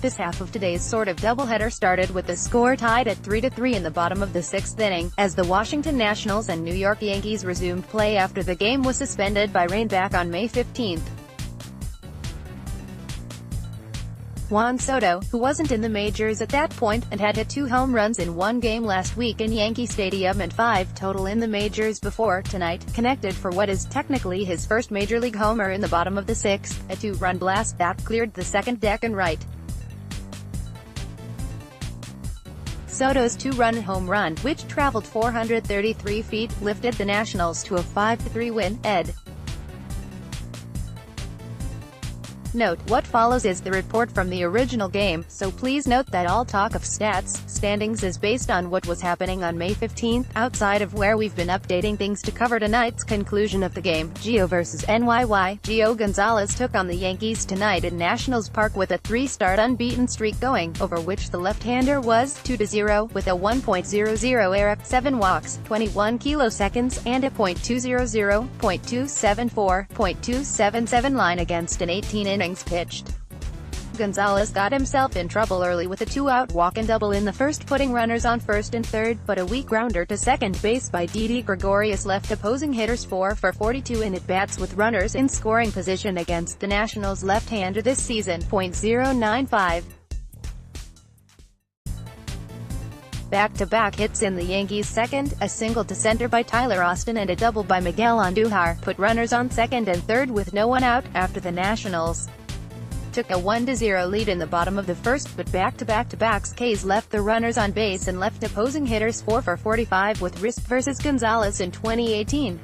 This half of today's sort-of doubleheader started with the score tied at 3-3 in the bottom of the sixth inning, as the Washington Nationals and New York Yankees resumed play after the game was suspended by rain back on May 15. Juan Soto, who wasn't in the majors at that point, and had hit 2 home runs in one game last week in Yankee Stadium and 5 total in the majors before tonight, connected for what is technically his first major league homer in the bottom of the sixth, a 2-run blast that cleared the second deck and right. Soto's 2-run home run, which traveled 433 feet, lifted the Nationals to a 5-3 win. Ed. Note, what follows is the report from the original game, so please note that all talk of standings is based on what was happening on May 15, outside of where we've been updating things to cover tonight's conclusion of the game. Gio vs. NYY. Gio Gonzalez took on the Yankees tonight at Nationals Park with a 3-start unbeaten streak going, over which the left-hander was 2-0, with a 1.00 ERA, 7 walks, 21 kiloseconds, and a .200, .274, .277 line against an 18 innings pitched. Gonzalez got himself in trouble early with a 2-out walk-in double in the first, putting runners on first and third, but a weak grounder to second base by Didi Gregorius left opposing hitters 4 for 42 in at-bats with runners in scoring position against the Nationals' left-hander this season. .095. Back-to-back hits in the Yankees' second, a single to center by Tyler Austin and a double by Miguel Andujar, put runners on second and third with no one out, after the Nationals took a 1-0 lead in the bottom of the first, but back-to-back-to-backs K's left the runners on base and left opposing hitters 4 for 45 with Risp vs. Gonzalez in 2018.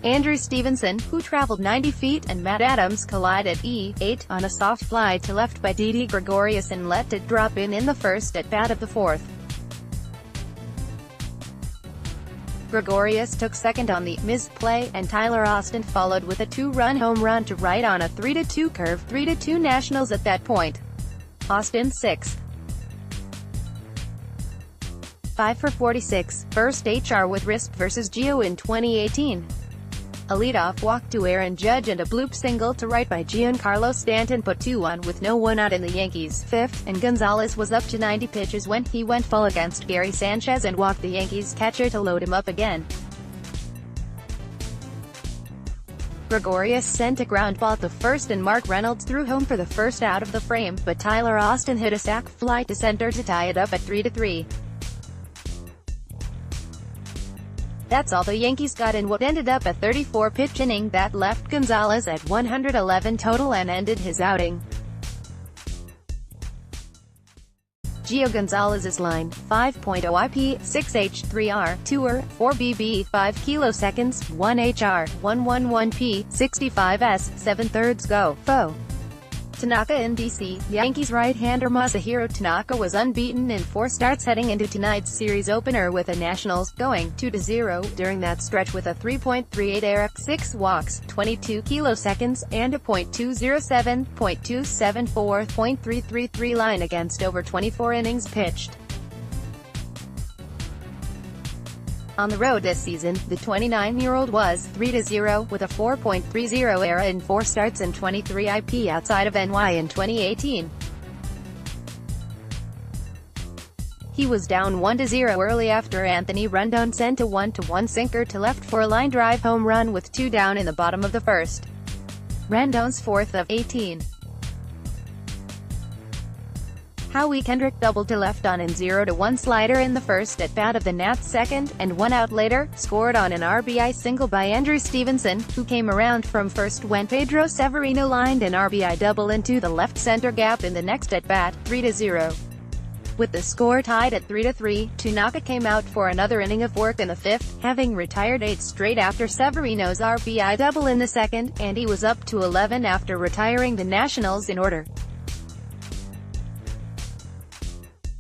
Andrew Stevenson, who traveled 90 feet, and Matt Adams collided E8 on a soft fly to left by Didi Gregorius and let it drop in the first at-bat of the fourth. Gregorius took second on the missed play, and Tyler Austin followed with a 2-run home run to right on a 3-2 curve. 3-2 Nationals at that point. Austin 6. 5 for 46, first HR with Risp vs. Gio in 2018. A leadoff walk to Aaron Judge and a bloop single to right by Giancarlo Stanton put 2-1 with no one out in the Yankees' fifth, and Gonzalez was up to 90 pitches when he went full against Gary Sanchez and walked the Yankees catcher to load him up again. Gregorius sent a ground ball to first and Mark Reynolds threw home for the first out of the frame, but Tyler Austin hit a sac fly to center to tie it up at 3-3. That's all the Yankees got in what ended up a 34-pitch inning that left Gonzalez at 111 total and ended his outing. Gio Gonzalez's line, 5.0 IP, 6H3R, 2R, 4BB, 5 kiloseconds, 1HR, 111P, 65S, 7/3 go, Fo. Tanaka in DC. Yankees right-hander Masahiro Tanaka was unbeaten in 4 starts heading into tonight's series opener with the Nationals, going 2-0 during that stretch with a 3.38 ERA, 6 walks, 22 kiloseconds, and a .207, .274, .333 line against over 24 innings pitched. On the road this season, the 29-year-old was 3-0, with a 4.30 ERA in 4 starts and 23 IP outside of NY in 2018. He was down 1-0 early after Anthony Rendon sent a 1-1 sinker to left for a line drive home run with 2 down in the bottom of the first. Rendon's 4th of 18. Howie Kendrick doubled to left on an 0-1 slider in the first at-bat of the Nats' second, and 1 out later, scored on an RBI single by Andrew Stevenson, who came around from first when Pedro Severino lined an RBI double into the left center gap in the next at-bat, 3-0. With the score tied at 3-3, Tanaka came out for another inning of work in the fifth, having retired 8 straight after Severino's RBI double in the second, and he was up to 11 after retiring the Nationals in order.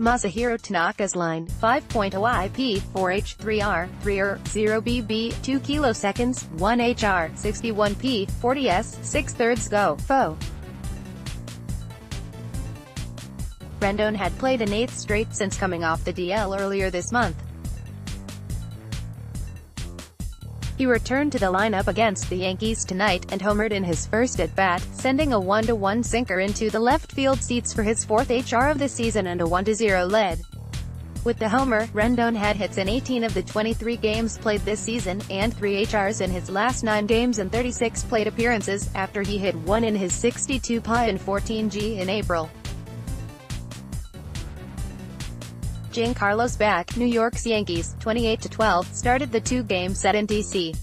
Masahiro Tanaka's line, 5.0 IP, 4H3R, 3R, 0BB, 2 kiloseconds, 1 HR, 61P, 40S, 6/3 go, Fo. Rendon had played an 8th straight since coming off the DL earlier this month. He returned to the lineup against the Yankees tonight, and homered in his first at-bat, sending a 1-1 sinker into the left field seats for his fourth HR of the season and a 1-0 lead. With the homer, Rendon had hits in 18 of the 23 games played this season, and 3 HRs in his last 9 games and 36 plate appearances, after he hit 1 in his 62 PI and 14G in April. Giancarlo's back. New York's Yankees, 28-12, started the 2-game set in D.C.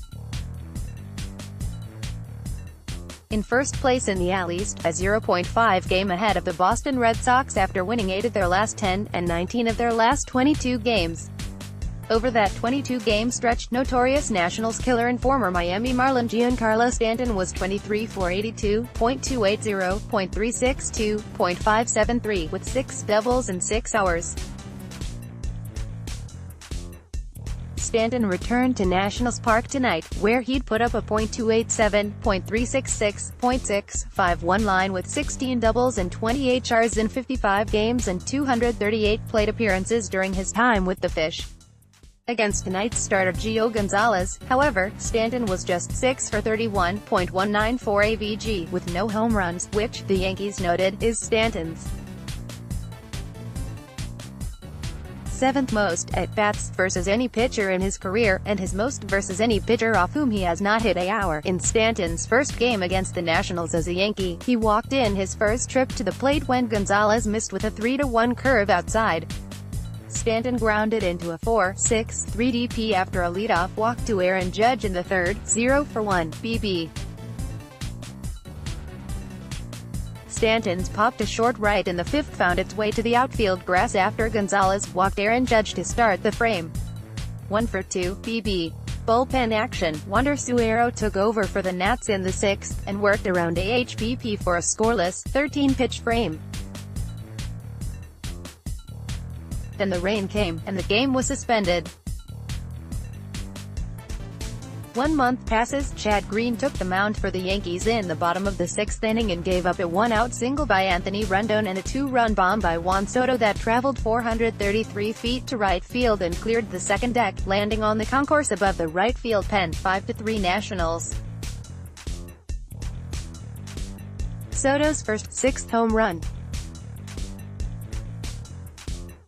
in first place in the AL East, a 0.5 game ahead of the Boston Red Sox after winning 8 of their last 10, and 19 of their last 22 games. Over that 22-game stretch, notorious Nationals killer and former Miami Marlin Giancarlo Stanton was 23 for 82, .280, .362, .573, with 6 doubles in 6 hours. Stanton returned to Nationals Park tonight, where he'd put up a .287, .366, .651 line with 16 doubles and 20 HRs in 55 games and 238 plate appearances during his time with the Fish. Against tonight's starter Gio Gonzalez, however, Stanton was just 6 for 31, .194 AVG, with no home runs, which, the Yankees noted, is Stanton's 7th most at-bats versus any pitcher in his career, and his most versus any pitcher off whom he has not hit a hour. In Stanton's first game against the Nationals as a Yankee, he walked in his first trip to the plate when Gonzalez missed with a 3-1 curve outside. Stanton grounded into a 4-6-3 DP after a leadoff walk to Aaron Judge in the third, 0-for-1 BB. Stanton's popped a short right in the fifth found its way to the outfield grass after Gonzalez walked Aaron Judge to start the frame. 1-for-2 BB. Bullpen action. Wander Suero took over for the Nats in the sixth, and worked around AHBP for a scoreless, 13-pitch frame. Then the rain came, and the game was suspended. 1 month passes. Chad Green took the mound for the Yankees in the bottom of the 6th inning and gave up a 1-out single by Anthony Rendon and a 2-run bomb by Juan Soto that traveled 433 feet to right field and cleared the second deck, landing on the concourse above the right field pen. 5-3 Nationals. Soto's first, 6th home run.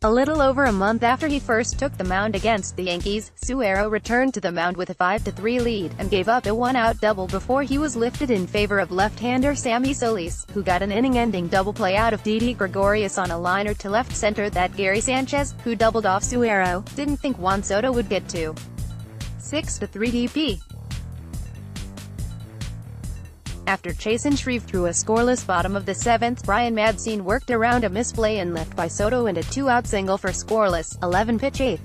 A little over a month after he first took the mound against the Yankees, Suero returned to the mound with a 5-3 lead, and gave up a 1-out double before he was lifted in favor of left-hander Sammy Solis, who got an inning-ending double play out of Didi Gregorius on a liner to left center that Gary Sanchez, who doubled off Suero, didn't think Juan Soto would get to. 6-3 DP. After Chasen Shreve threw a scoreless bottom of the 7th, Brian Madsen worked around a misplay and left by Soto and a 2-out single for scoreless, 11-pitch 8th.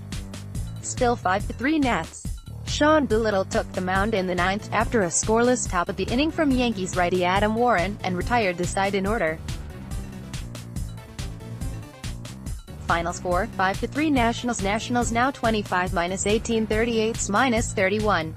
Still 5-3 Nats. Sean Doolittle took the mound in the 9th, after a scoreless top of the inning from Yankees righty Adam Warren, and retired the side in order. Final score, 5-3 Nationals. Nationals now 25-18 38-31.